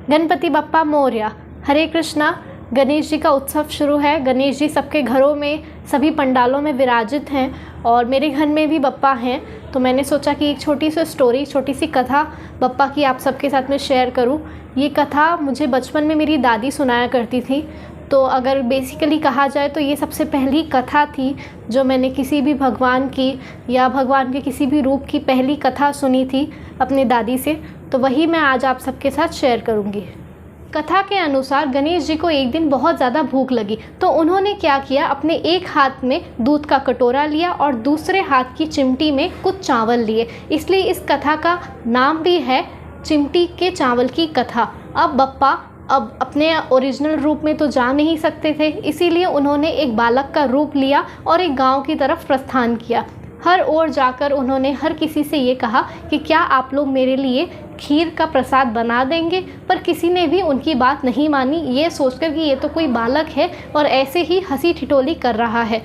गणपति बप्पा मोरया। हरे कृष्णा। गणेश जी का उत्सव शुरू है। गणेश जी सबके घरों में, सभी पंडालों में विराजित हैं और मेरे घर में भी बप्पा हैं। तो मैंने सोचा कि एक छोटी सी स्टोरी, छोटी सी कथा बप्पा की आप सबके साथ में शेयर करूं। ये कथा मुझे बचपन में मेरी दादी सुनाया करती थी। तो अगर बेसिकली कहा जाए तो ये सबसे पहली कथा थी जो मैंने किसी भी भगवान की या भगवान के किसी भी रूप की पहली कथा सुनी थी अपनी दादी से। तो वही मैं आज आप सबके साथ शेयर करूँगी। कथा के अनुसार गणेश जी को एक दिन बहुत ज़्यादा भूख लगी, तो उन्होंने क्या किया, अपने एक हाथ में दूध का कटोरा लिया और दूसरे हाथ की चिमटी में कुछ चावल लिए। इसलिए इस कथा का नाम भी है चिमटी के चावल की कथा। अब बप्पा अपने ओरिजिनल रूप में तो जा नहीं सकते थे, इसीलिए उन्होंने एक बालक का रूप लिया और एक गांव की तरफ प्रस्थान किया। हर ओर जाकर उन्होंने हर किसी से ये कहा कि क्या आप लोग मेरे लिए खीर का प्रसाद बना देंगे, पर किसी ने भी उनकी बात नहीं मानी, ये सोचकर कि ये तो कोई बालक है और ऐसे ही हंसी ठिठोली कर रहा है।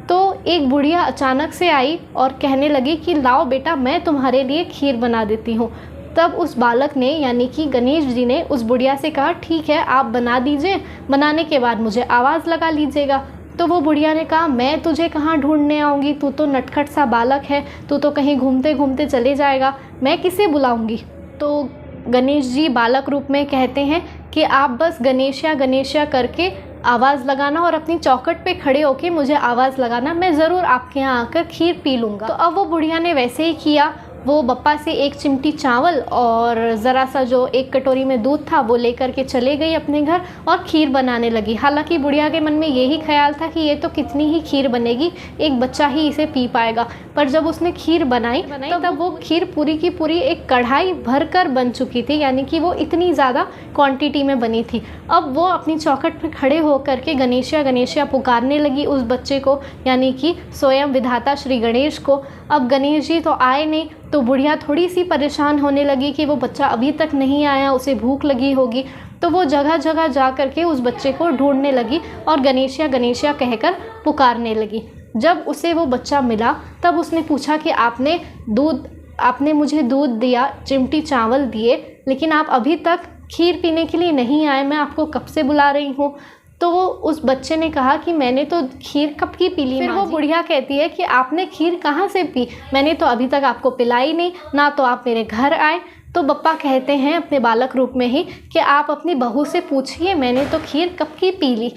तो एक बुढ़िया अचानक से आई और कहने लगी कि लाओ बेटा, मैं तुम्हारे लिए खीर बना देती हूँ। तब उस बालक ने यानी कि गणेश जी ने उस बुढ़िया से कहा ठीक है, आप बना दीजिए, बनाने के बाद मुझे आवाज़ लगा लीजिएगा। तो वो बुढ़िया ने कहा मैं तुझे कहाँ ढूंढने आऊँगी, तू तो नटखट सा बालक है, तू तो कहीं घूमते घूमते चले जाएगा, मैं किसे बुलाऊँगी। तो गणेश जी बालक रूप में कहते हैं कि आप बस गणेशया गणेशया करके आवाज़ लगाना और अपनी चौखट पे खड़े होके मुझे आवाज़ लगाना, मैं ज़रूर आपके यहाँ आकर खीर पी लूँगा। तो अब वो बुढ़िया ने वैसे ही किया। वो बप्पा से एक चिमटी चावल और ज़रा सा जो एक कटोरी में दूध था वो लेकर के चले गई अपने घर और खीर बनाने लगी। हालांकि बुढ़िया के मन में यही ख्याल था कि ये तो कितनी ही खीर बनेगी, एक बच्चा ही इसे पी पाएगा। पर जब उसने खीर बनाई तब वो खीर पूरी की पूरी एक कढ़ाई भरकर बन चुकी थी, यानी कि वो इतनी ज़्यादा क्वांटिटी में बनी थी। अब वो अपनी चौखट पर खड़े होकर के गणेशया गणेशया पुकारने लगी उस बच्चे को, यानी कि स्वयं विधाता श्री गणेश को। अब गणेश जी तो आए नहीं, तो बुढ़िया थोड़ी सी परेशान होने लगी कि वो बच्चा अभी तक नहीं आया, उसे भूख लगी होगी। तो वो जगह जगह जा कर के उस बच्चे को ढूंढने लगी और गणेशया गणेशया कहकर पुकारने लगी। जब उसे वो बच्चा मिला तब उसने पूछा कि आपने मुझे दूध दिया, चिमटी चावल दिए, लेकिन आप अभी तक खीर पीने के लिए नहीं आए, मैं आपको कब से बुला रही हूँ। तो वो उस बच्चे ने कहा कि मैंने तो खीर कब की पी ली। फिर वो बुढ़िया कहती है कि आपने खीर कहाँ से पी, मैंने तो अभी तक आपको पिलाई नहीं, ना तो आप मेरे घर आए। तो बप्पा कहते हैं अपने बालक रूप में ही कि आप अपनी बहू से पूछिए, मैंने तो खीर कब की पी ली।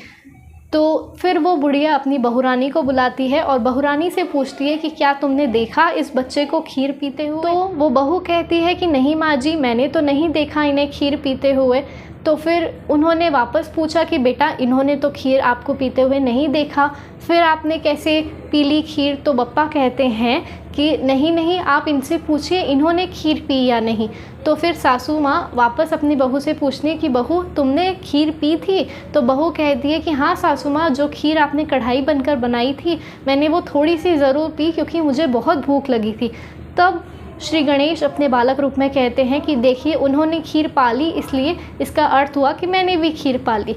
तो फिर वो बुढ़िया अपनी बहुरानी को बुलाती है और बहुरानी से पूछती है कि क्या तुमने देखा इस बच्चे को खीर पीते हुए। तो वो बहू कहती है कि नहीं माँ जी, मैंने तो नहीं देखा इन्हें खीर पीते हुए। तो फिर उन्होंने वापस पूछा कि बेटा, इन्होंने तो खीर आपको पीते हुए नहीं देखा, फिर आपने कैसे पी ली खीर। तो बप्पा कहते हैं कि नहीं, आप इनसे पूछिए इन्होंने खीर पी या नहीं। तो फिर सासू माँ वापस अपनी बहू से पूछती है कि बहू, तुमने खीर पी थी। तो बहू कहती है कि हाँ सासू माँ, जो खीर आपने कढ़ाई बनकर बनाई थी, मैंने वो थोड़ी सी ज़रूर पी क्योंकि मुझे बहुत भूख लगी थी। तब श्री गणेश अपने बालक रूप में कहते हैं कि देखिए, उन्होंने खीर पा ली, इसलिए इसका अर्थ हुआ कि मैंने भी खीर पा ली।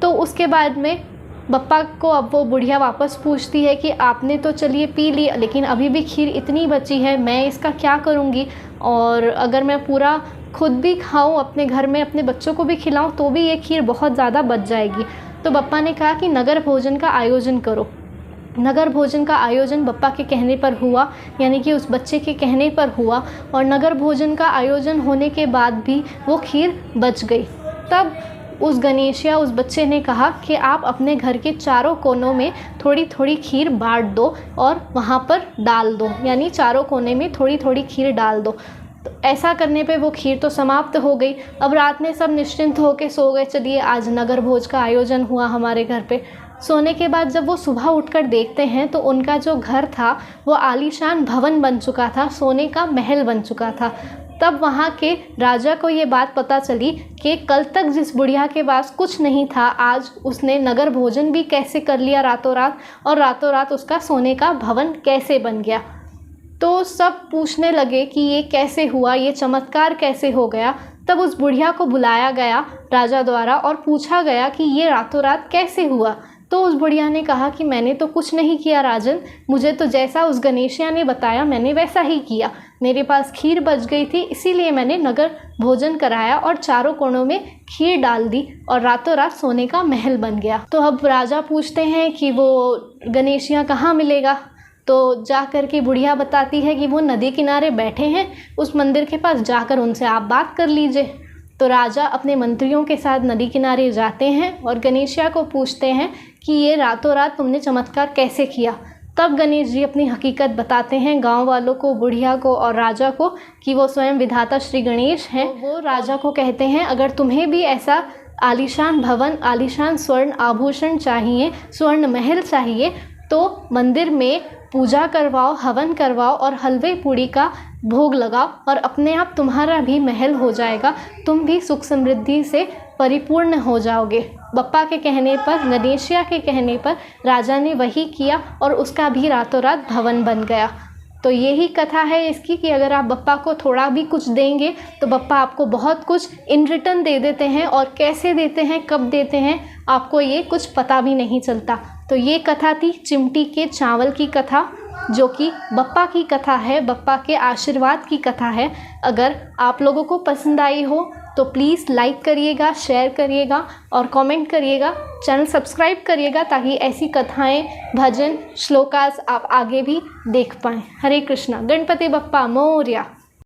तो उसके बाद में बप्पा को अब वो बुढ़िया वापस पूछती है कि आपने तो चलिए पी ली, लेकिन अभी भी खीर इतनी बची है, मैं इसका क्या करूँगी, और अगर मैं पूरा खुद भी खाऊं, अपने घर में अपने बच्चों को भी खिलाऊं, तो भी ये खीर बहुत ज़्यादा बच जाएगी। तो बप्पा ने कहा कि नगर भोजन का आयोजन करो। नगर भोजन का आयोजन बप्पा के कहने पर हुआ, यानी कि उस बच्चे के कहने पर हुआ, और नगर भोजन का आयोजन होने के बाद भी वो खीर बच गई। तब उस गणेशया उस बच्चे ने कहा कि आप अपने घर के चारों कोनों में थोड़ी थोड़ी खीर बांट दो और वहाँ पर डाल दो, यानी चारों कोने में थोड़ी थोड़ी खीर डाल दो। तो ऐसा करने पे वो खीर तो समाप्त हो गई। अब रात में सब निश्चिंत होकर सो गए, चलिए आज नगर भोज का आयोजन हुआ हमारे घर पे। सोने के बाद जब वो सुबह उठकर देखते हैं तो उनका जो घर था वो आलीशान भवन बन चुका था, सोने का महल बन चुका था। तब वहाँ के राजा को ये बात पता चली कि कल तक जिस बुढ़िया के पास कुछ नहीं था, आज उसने नगर भोजन भी कैसे कर लिया रातों रात, और रातों रात उसका सोने का भवन कैसे बन गया। तो सब पूछने लगे कि ये कैसे हुआ, ये चमत्कार कैसे हो गया। तब उस बुढ़िया को बुलाया गया राजा द्वारा और पूछा गया कि ये रातों रात कैसे हुआ, तो उस बुढ़िया ने कहा कि मैंने तो कुछ नहीं किया राजन, मुझे तो जैसा उस गणेशिया ने बताया मैंने वैसा ही किया। मेरे पास खीर बच गई थी, इसीलिए मैंने नगर भोजन कराया और चारों कोनों में खीर डाल दी और रातों रात सोने का महल बन गया। तो अब राजा पूछते हैं कि वो गणेशिया कहाँ मिलेगा। तो जा कर के बुढ़िया बताती है कि वो नदी किनारे बैठे हैं, उस मंदिर के पास जाकर उनसे आप बात कर लीजिए। तो राजा अपने मंत्रियों के साथ नदी किनारे जाते हैं और गणेशिया को पूछते हैं कि ये रातों रात तुमने चमत्कार कैसे किया। तब गणेश जी अपनी हकीकत बताते हैं गांव वालों को, बुढ़िया को और राजा को कि वो स्वयं विधाता श्री गणेश हैं। वो राजा को कहते हैं अगर तुम्हें भी ऐसा आलीशान भवन, आलीशान स्वर्ण आभूषण चाहिए, स्वर्ण महल चाहिए, तो मंदिर में पूजा करवाओ, हवन करवाओ और हलवे पूड़ी का भोग लगाओ और अपने आप तुम्हारा भी महल हो जाएगा, तुम भी सुख समृद्धि से परिपूर्ण हो जाओगे। बप्पा के कहने पर, गणेशिया के कहने पर राजा ने वही किया और उसका भी रातों रात भवन बन गया। तो यही कथा है इसकी कि अगर आप बप्पा को थोड़ा भी कुछ देंगे तो बप्पा आपको बहुत कुछ इन रिटर्न दे देते हैं, और कैसे देते हैं, कब देते हैं, आपको ये कुछ पता भी नहीं चलता। तो ये कथा थी चिमटी के चावल की कथा, जो कि बप्पा की कथा है, बप्पा के आशीर्वाद की कथा है। अगर आप लोगों को पसंद आई हो तो प्लीज़ लाइक करिएगा, शेयर करिएगा और कमेंट करिएगा, चैनल सब्सक्राइब करिएगा ताकि ऐसी कथाएं, भजन, श्लोकास आप आगे भी देख पाएँ। हरे कृष्णा। गणपति बप्पा मोरया।